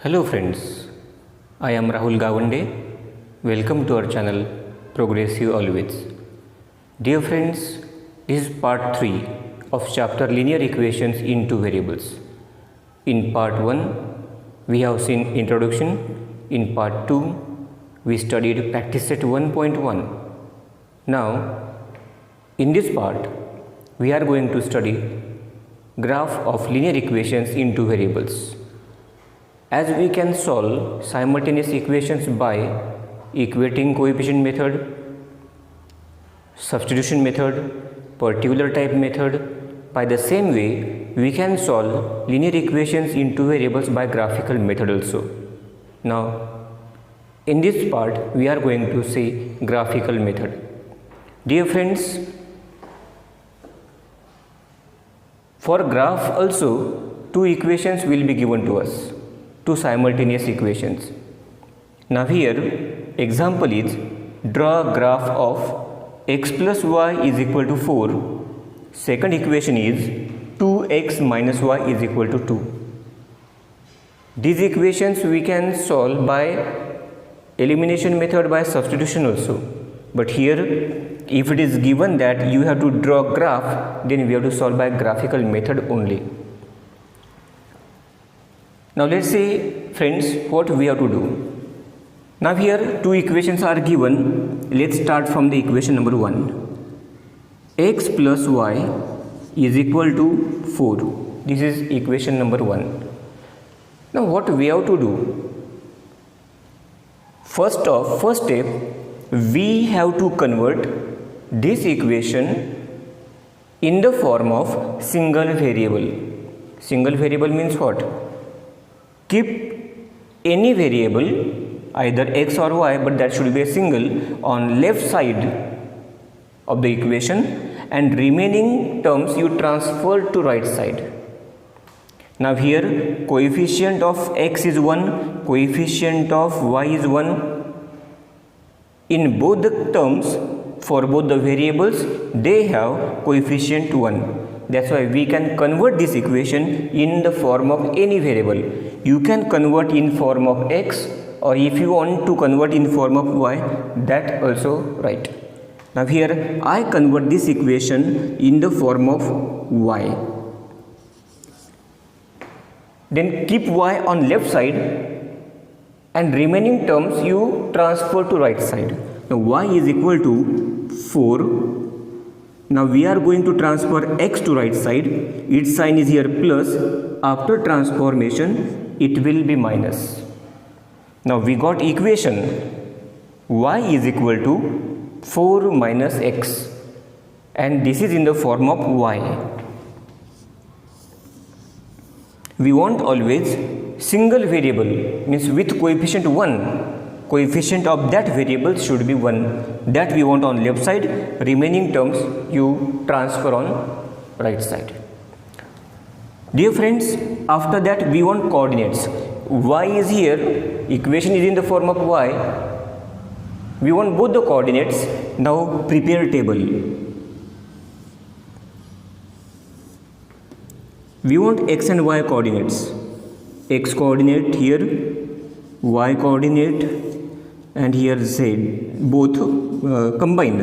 Hello friends, I am Rahul Gawande. Welcome to our channel Progressive Always. Dear friends, this is part 3 of chapter Linear Equations in Two Variables. In part 1, we have seen introduction. In part 2, we studied practice set 1.1. Now, in this part, we are going to study graph of linear equations in two variables. As we can solve simultaneous equations by equating coefficient method, substitution method, particular type method, by the same way we can solve linear equations in two variables by graphical method also. Now, in this part we are going to see graphical method. Dear friends, for graph also two equations will be given to us. Two simultaneous equations. Now here example is draw a graph of x plus y is equal to 4. Second equation is 2x minus y is equal to 2. These equations we can solve by elimination method, by substitution also. But here if it is given that you have to draw graph, then we have to solve by graphical method only. Now let's say friends what we have to do. Now here two equations are given. Let's start from the equation number 1. X plus y is equal to 4. This is equation number 1. Now what we have to do? First step, we have to convert this equation in the form of single variable. Single variable means what? Keep any variable, either x or y, but that should be a single, on left side of the equation, and remaining terms you transfer to right side. Now here coefficient of x is 1, coefficient of y is 1. In both the terms, for both the variables, they have coefficient 1. That's why we can convert this equation in the form of any variable. You can convert in form of x, or if you want to convert in form of y, that also right. Now here I convert this equation in the form of y. Then keep y on left side and remaining terms you transfer to right side. Now y is equal to 4. Now we are going to transfer x to right side. Its sign is here plus. After transformation it will be minus. Now we got equation y is equal to 4 minus x, and this is in the form of y. We want always single variable, means with coefficient 1. Coefficient of that variable should be 1. That we want on left side. Remaining terms you transfer on right side. Dear friends, after that we want coordinates. Y is here, equation is in the form of y. We want both the coordinates. Now prepare table. We want x and y coordinates. X coordinate here, y coordinate, and here z, both combined.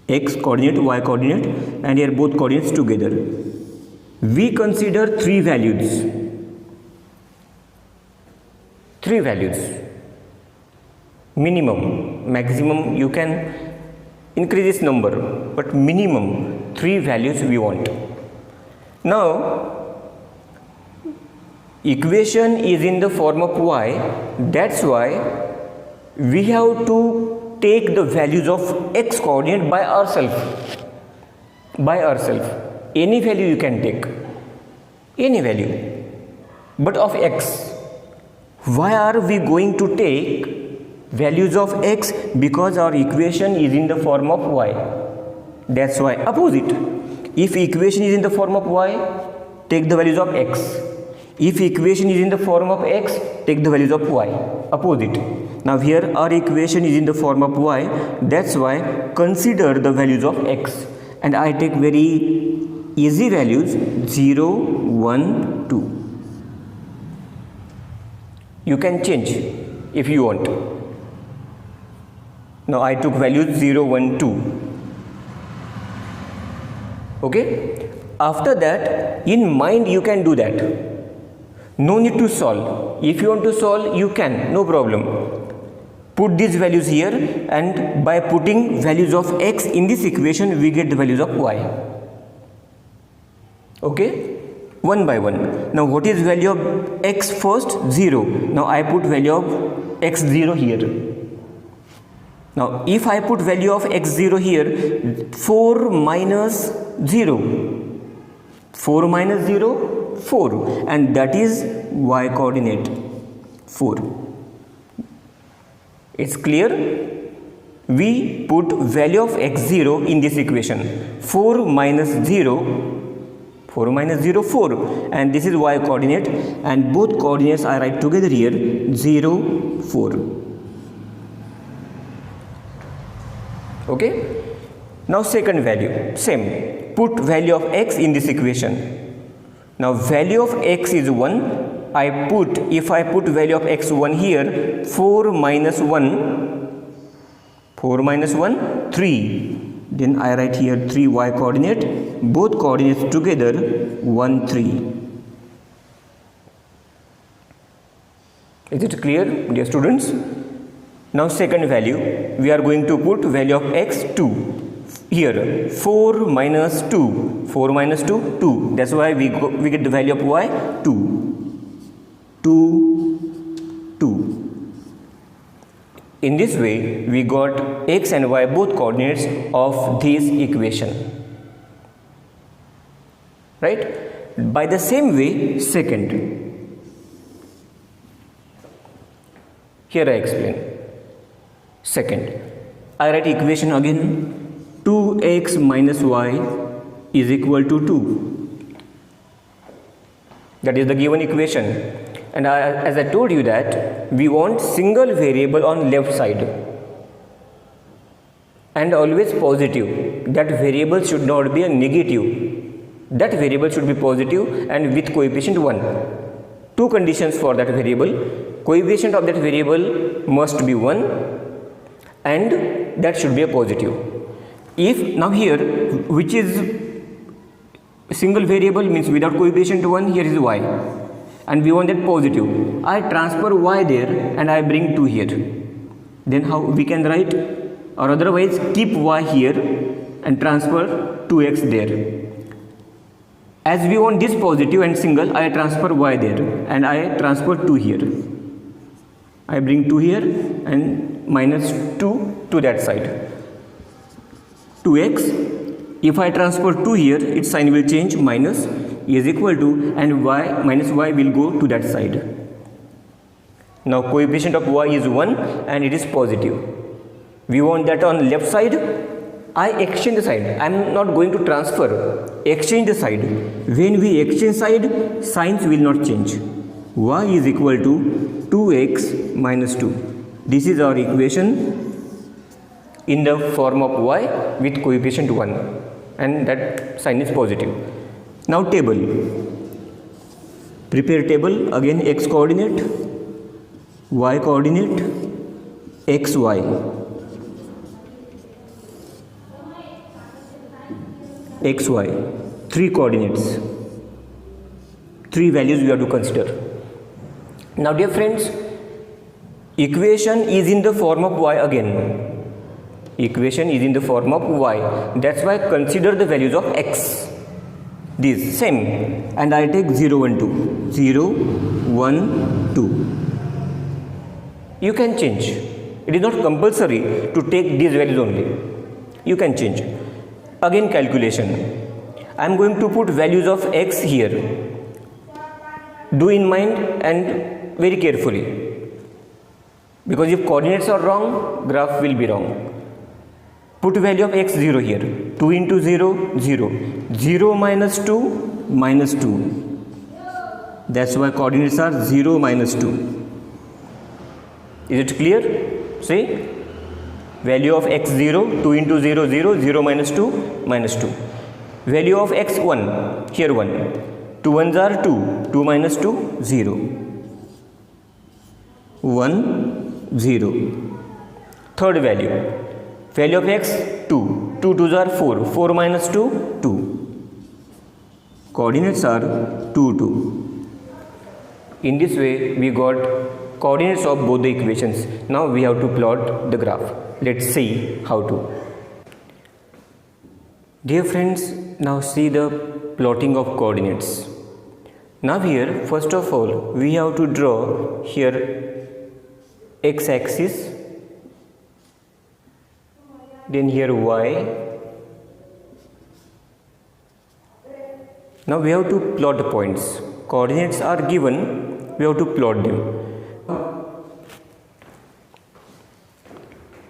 X coordinate, y coordinate, and here both coordinates together. We consider three values. Minimum, maximum you can increase this number, but minimum 3 values we want. Now equation is in the form of y. That's why we have to take the values of x coordinate by ourselves. Any value you can take, any value, but of x. Why are we going to take values of x? Because our equation is in the form of y. That's why opposite. If equation is in the form of y, take the values of x. If equation is in the form of x, take the values of y. Opposite. Now here our equation is in the form of y. That's why consider the values of x. and I take very easy values 0, 1, 2. You can change if you want. Now I took values 0, 1, 2. Okay? After that, in mind you can do that. No need to solve. If you want to solve, you can, no problem. Put these values here, and by putting values of x in this equation, we get the values of y. Okay? One by one. Now what is value of x first? 0. Now I put value of x0 here. Now if I put value of x0 here, 4 minus 0. 4 minus 0, 4, and that is y coordinate 4. It's clear? We put value of x0 in this equation. 4 minus 0, 4, and this is y coordinate, and both coordinates I write together here, 0, 4. Okay? Now second value, same. Put value of x in this equation. Now value of x is 1. If I put value of x1 here, 4 minus 1, 3. Then I write here 3y coordinate, both coordinates together 1, 3. Is it clear, dear students? Now second value, we are going to put value of x2. Here 4 minus 2, 2. That's why we get the value of y 2. In this way, we got x and y both coordinates of this equation. Right? By the same way, second. Here I explain. Second, I write equation again. 2x minus y is equal to 2. That is the given equation. And as I told you that we want single variable on left side and always positive. That variable should not be a negative. That variable should be positive and with coefficient 1. Two conditions for that variable. Coefficient of that variable must be 1 and that should be a positive. If now here, which is single variable, means without coefficient 1, here is y, and we want that positive. I transfer y there and I bring 2 here. Then how we can write? Or otherwise keep y here and transfer 2x there. As we want this positive and single, I transfer y there and I transfer 2 here. I bring 2 here and minus 2 to that side. 2x, if I transfer 2 here, its sign will change, minus is equal to, and y minus y will go to that side. Now coefficient of y is 1 and it is positive. We want that on left side. I exchange the side. I am not going to transfer. Exchange the side. When we exchange side, signs will not change. Y is equal to 2x minus 2. This is our equation in the form of y with coefficient 1, and that sign is positive. Now table. Prepare table. Again x coordinate, y coordinate, xy. xy. 3 coordinates. 3 values we have to consider. Now dear friends, equation is in the form of y again. Equation is in the form of y. That's why consider the values of x. These same, and I take 0, 1, 2. 0, 1, 2. You can change. It is not compulsory to take these values only. You can change. Again calculation. I am going to put values of x here. Do in mind and very carefully. Because if coordinates are wrong, graph will be wrong. Put value of x0 here. 2 into 0, 0. 0 minus 2, minus 2. That's why coordinates are 0, minus 2. Is it clear? See? Value of x 0, 2 into 0, 0, 0 minus 2, minus 2. Value of x 1, here 1. 2 ones are 2, 2 minus 2, 0. 1, 0. Third value. Value of x 2, 2 twos are 4, 4 minus 2, 2. Coordinates are 2, 2. In this way, we got coordinates of both the equations. Now we have to plot the graph. Let's see how to. Dear friends, now see the plotting of coordinates. Now here, first of all, we have to draw here x-axis, then here y. Now we have to plot the points. Coordinates are given, we have to plot them.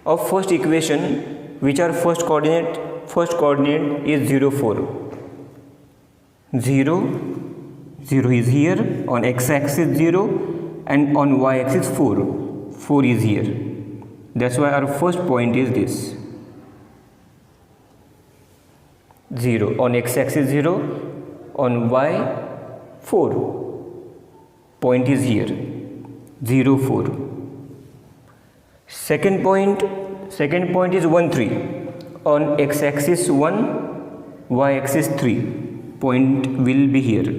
Of first equation, which are first coordinate is 0, 4. 0, 0 is here, on x-axis 0 and on y-axis 4. 4 is here. That's why our first point is this. 0, on x-axis 0, on y 4. Point is here, 0, 4. Second point is 1, 3. On x-axis 1, y-axis 3. Point will be here.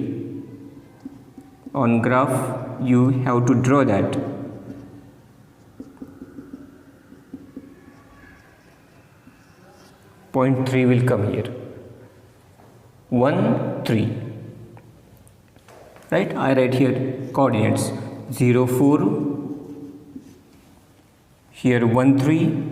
On graph, you have to draw that. Point 3 will come here. 1, 3. Right? I write here coordinates 0, 4. Here 1, 3.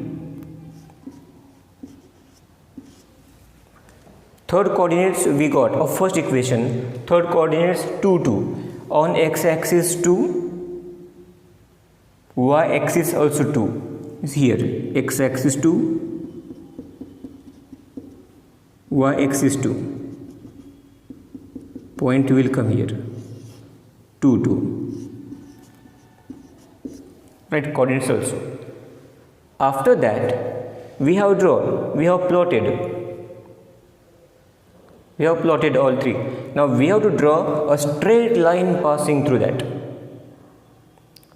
Third coordinates we got of first equation. Third coordinates 2, 2. On x-axis 2, y-axis also 2 is here. X-axis 2, y-axis 2. Point will come here. 2, 2. Right, coordinates also. After that, we have plotted. We have plotted all three. Now we have to draw a straight line passing through that.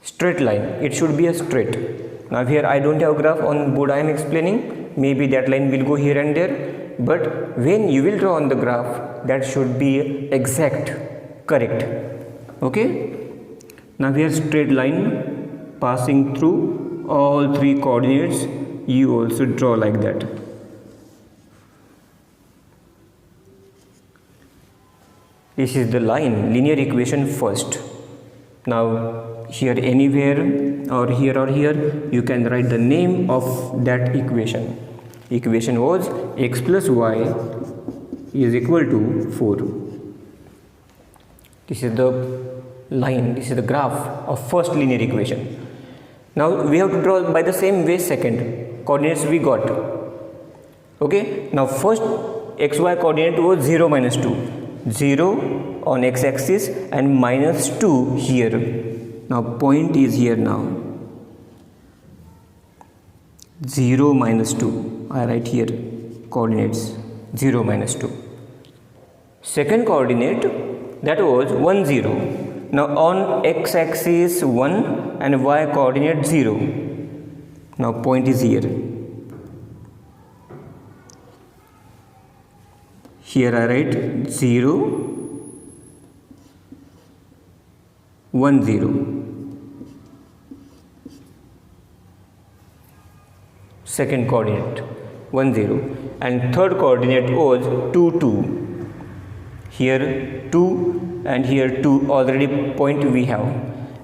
Straight line. It should be a straight. Now here I don't have graph on board I am explaining. Maybe that line will go here and there. But when you will draw on the graph, that should be exact, correct. Okay. Now here straight line passing through all three coordinates. You also draw like that. This is the line, linear equation first. Now here anywhere or here you can write the name of that equation. Equation was x plus y is equal to 4. This is the line, this is the graph of first linear equation. Now we have to draw by the same way second. Coordinates we got. Okay, now first xy coordinate was 0, minus 2. 0 on x-axis and minus 2 here. Now point is here now. 0, minus 2. I write here coordinates 0, minus 2. Second coordinate, that was 1, 0. Now on x-axis 1 and y coordinate 0. Now point is here. Here I write 0, 1, 0. Second coordinate 1, 0. And third coordinate was 2, 2. Here 2 and here 2 already point we have.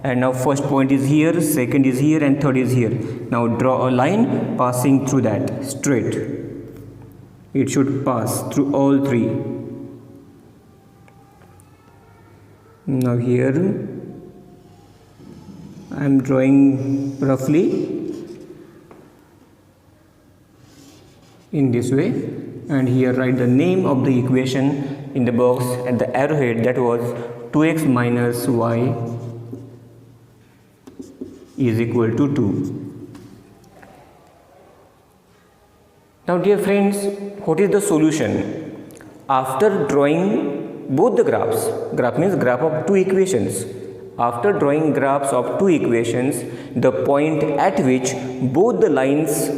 And now first point is here, second is here and third is here. Now draw a line passing through that straight. It should pass through all three. Now here I am drawing roughly in this way, and here write the name of the equation in the box at the arrowhead, that was 2x minus y is equal to 2. Now dear friends, what is the solution? After drawing both the graphs, graph means graph of two equations. After drawing graphs of two equations, the point at which both the lines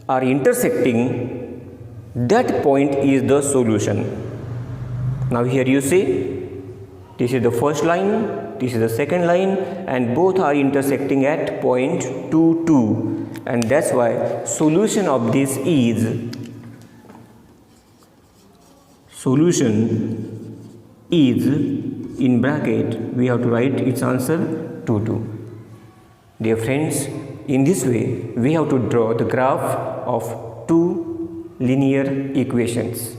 are intersecting, that point is the solution. Now here you see, this is the first line, this is the second line, and both are intersecting at point 2, 2, and that's why solution of this is in bracket we have to write its answer 2, 2. Dear friends, in this way we have to draw the graph of two linear equations.